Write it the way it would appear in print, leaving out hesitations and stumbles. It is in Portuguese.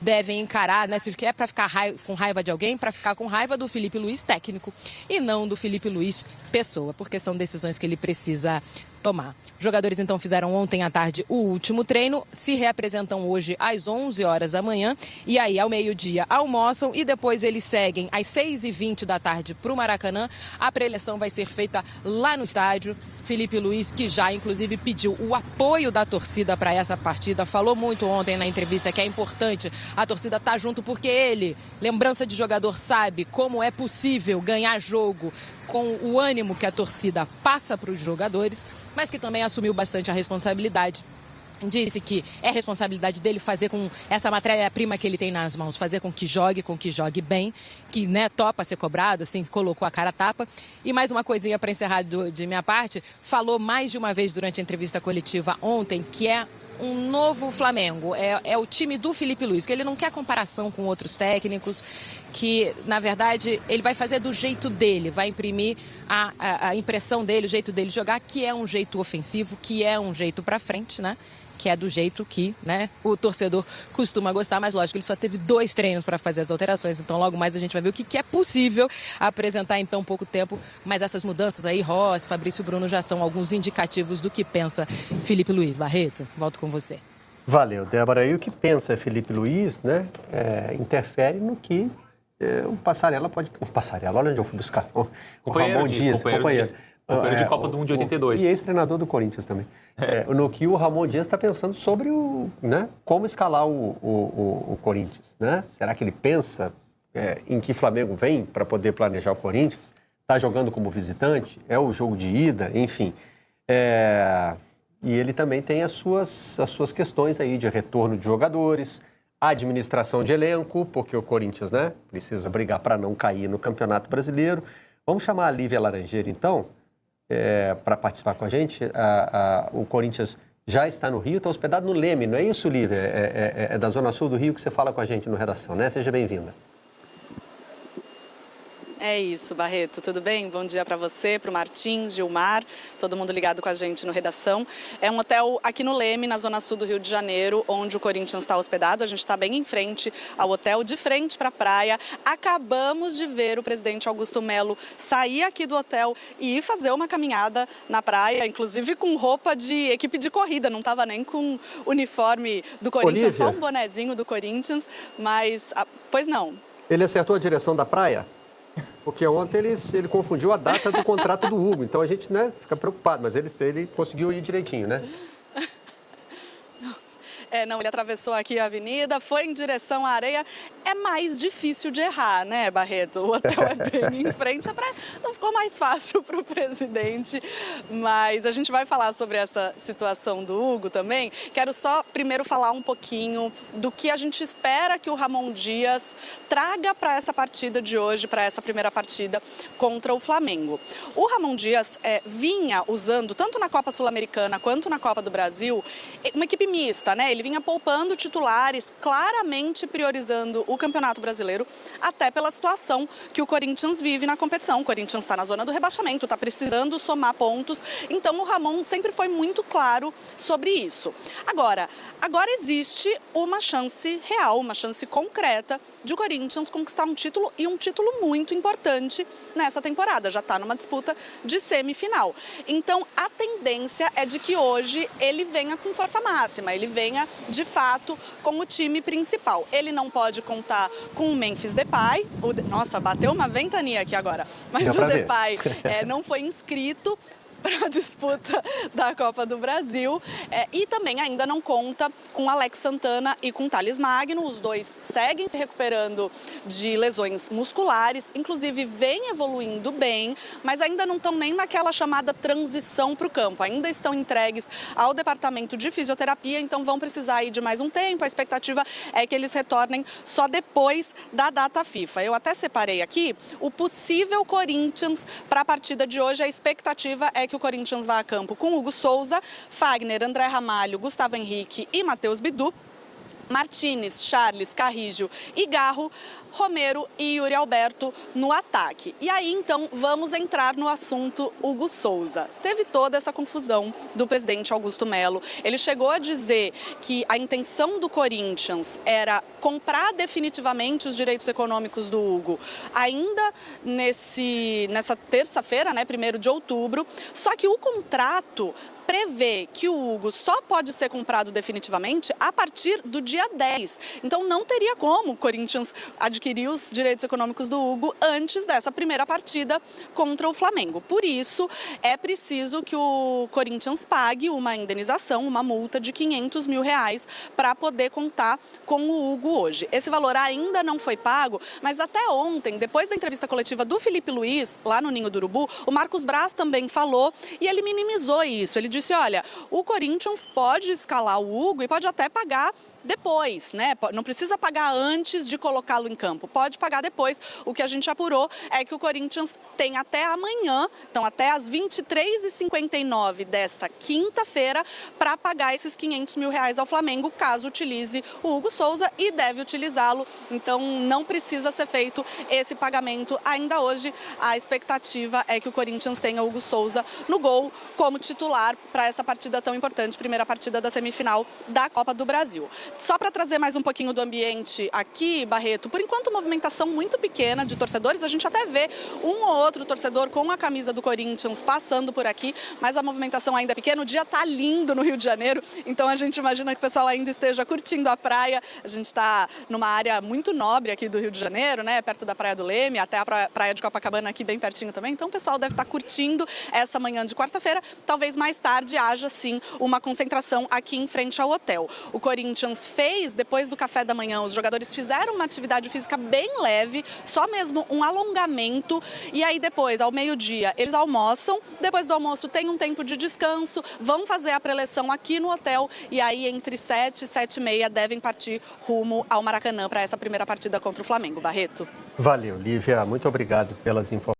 devem encarar, né? Se é para ficar com raiva de alguém, para ficar com raiva do Filipe Luís técnico e não do Filipe Luís pessoa, porque são decisões que ele precisa tomar. Os jogadores então fizeram ontem à tarde o último treino, se reapresentam hoje às 11 horas da manhã e aí ao meio-dia almoçam e depois eles seguem às 6h20 da tarde para o Maracanã. A preleção vai ser feita lá no estádio. Filipe Luís, que já inclusive pediu o apoio da torcida para essa partida, falou muito ontem na entrevista que é importante a torcida estar junto porque ele, lembrança de jogador, sabe como é possível ganhar jogo com o ânimo que a torcida passa para os jogadores, mas que também assumiu bastante a responsabilidade. Disse que é responsabilidade dele fazer com essa matéria-prima que ele tem nas mãos, fazer com que jogue bem, que topa ser cobrado, assim, colocou a cara a tapa. E mais uma coisinha para encerrar de minha parte, falou mais de uma vez durante a entrevista coletiva ontem que é um novo Flamengo, é o time do Filipe Luís, que ele não quer comparação com outros técnicos, que, na verdade, ele vai fazer do jeito dele, vai imprimir a impressão dele, o jeito dele jogar, que é um jeito ofensivo, que é um jeito para frente, né? Que é do jeito que, né, o torcedor costuma gostar, mas lógico, ele só teve 2 treinos para fazer as alterações, então logo mais a gente vai ver o que é possível apresentar em tão pouco tempo, mas essas mudanças aí, Rossi, Fabrício e Bruno já são alguns indicativos do que pensa Filipe Luís. Barreto, volto com você. Valeu, Débora. E o que pensa Filipe Luís, né, interfere no que o Passarella pode... O Passarella, olha onde eu fui buscar. O Ramon Dias, companheiro de Copa do Mundo de 82. E ex-treinador do Corinthians também. No que o Ramon Dias está pensando sobre como escalar o Corinthians. Né? Será que ele pensa em que Flamengo vem para poder planejar o Corinthians? Está jogando como visitante? É o jogo de ida? Enfim. E ele também tem as suas questões aí de retorno de jogadores, administração de elenco, porque o Corinthians, né, precisa brigar para não cair no Campeonato Brasileiro. Vamos chamar a Lívia Laranjeira, então, para participar com a gente. O Corinthians já está no Rio, está hospedado no Leme, não é isso, Lívia? É da Zona Sul do Rio que você fala com a gente no Redação, né? Seja bem-vinda. É isso, Barreto, tudo bem? Bom dia para você, para o Martim, Gilmar, todo mundo ligado com a gente no Redação. É um hotel aqui no Leme, na Zona Sul do Rio de Janeiro, onde o Corinthians está hospedado. A gente está bem em frente ao hotel, de frente para a praia. Acabamos de ver o presidente Augusto Melo sair aqui do hotel e ir fazer uma caminhada na praia, inclusive com roupa de equipe de corrida, não estava nem com uniforme do Corinthians, Olívia, só um bonezinho do Corinthians, mas... Pois não. Ele acertou a direção da praia? Porque ontem ele confundiu a data do contrato do Hugo, então a gente, né, fica preocupado, mas ele conseguiu ir direitinho, né? Não, ele atravessou aqui a avenida, foi em direção à areia. É mais difícil de errar, né, Barreto? O hotel é bem em frente, não ficou mais fácil para o presidente. Mas a gente vai falar sobre essa situação do Hugo também. Quero só primeiro falar um pouquinho do que a gente espera que o Ramon Dias traga para essa partida de hoje, para essa primeira partida contra o Flamengo. O Ramon Dias vinha usando, tanto na Copa Sul-Americana quanto na Copa do Brasil, uma equipe mista, né? Ele vinha poupando titulares, claramente priorizando o Campeonato Brasileiro, até pela situação que o Corinthians vive na competição. O Corinthians está na zona do rebaixamento, está precisando somar pontos, então o Ramon sempre foi muito claro sobre isso. Agora existe uma chance real, uma chance concreta de o Corinthians conquistar um título, e um título muito importante nessa temporada. Já está numa disputa de semifinal. Então, a tendência é de que hoje ele venha com força máxima, ele venha, de fato, com o time principal. Ele não pode contar com o Memphis Depay. Nossa, bateu uma ventania aqui agora. Mas o Depay não foi inscrito para a disputa da Copa do Brasil, e também ainda não conta com Alex Santana e com Thales Magno. Os dois seguem se recuperando de lesões musculares, inclusive vem evoluindo bem, mas ainda não estão nem naquela chamada transição para o campo, ainda estão entregues ao departamento de fisioterapia, então vão precisar aí de mais um tempo. A expectativa é que eles retornem só depois da data FIFA. Eu até separei aqui o possível Corinthians para a partida de hoje. A expectativa é que o Corinthians vá a campo com Hugo Souza, Fagner, André Ramalho, Gustavo Henrique e Matheus Bidu. Martínez, Charles, Carrillo e Garro, Romero e Yuri Alberto no ataque. E aí, então, vamos entrar no assunto Hugo Souza. Teve toda essa confusão do presidente Augusto Melo. Ele chegou a dizer que a intenção do Corinthians era comprar definitivamente os direitos econômicos do Hugo ainda nessa terça-feira, né, 1º de outubro. Só que o contrato prevê que o Hugo só pode ser comprado definitivamente a partir do dia 10. Então não teria como o Corinthians adquirir os direitos econômicos do Hugo antes dessa primeira partida contra o Flamengo. Por isso, é preciso que o Corinthians pague uma indenização, uma multa de R$500 mil para poder contar com o Hugo hoje. Esse valor ainda não foi pago, mas até ontem, depois da entrevista coletiva do Felipe Luiz, lá no Ninho do Urubu, o Marcos Braz também falou e ele minimizou isso. Ele disse, olha, o Corinthians pode escalar o Hugo e pode até pagar depois, né? Não precisa pagar antes de colocá-lo em campo, pode pagar depois. O que a gente apurou é que o Corinthians tem até amanhã, então até às 23h59 dessa quinta-feira, para pagar esses R$500 mil ao Flamengo, caso utilize o Hugo Souza, e deve utilizá-lo. Então não precisa ser feito esse pagamento ainda hoje. A expectativa é que o Corinthians tenha o Hugo Souza no gol como titular para essa partida tão importante, primeira partida da semifinal da Copa do Brasil. Só para trazer mais um pouquinho do ambiente aqui, Barreto, por enquanto movimentação muito pequena de torcedores, a gente até vê um ou outro torcedor com a camisa do Corinthians passando por aqui, mas a movimentação ainda é pequena. O dia está lindo no Rio de Janeiro, então a gente imagina que o pessoal ainda esteja curtindo a praia. A gente está numa área muito nobre aqui do Rio de Janeiro, né, perto da Praia do Leme, até a Praia de Copacabana aqui bem pertinho também, então o pessoal deve estar curtindo essa manhã de quarta-feira. Talvez mais tarde haja sim uma concentração aqui em frente ao hotel. O Corinthians fez, depois do café da manhã, os jogadores fizeram uma atividade física bem leve, só mesmo um alongamento, e aí depois, ao meio-dia, eles almoçam, depois do almoço tem um tempo de descanso, vão fazer a preleção aqui no hotel, e aí entre 7 e 7h30 devem partir rumo ao Maracanã para essa primeira partida contra o Flamengo. Barreto. Valeu, Lívia. Muito obrigado pelas informações.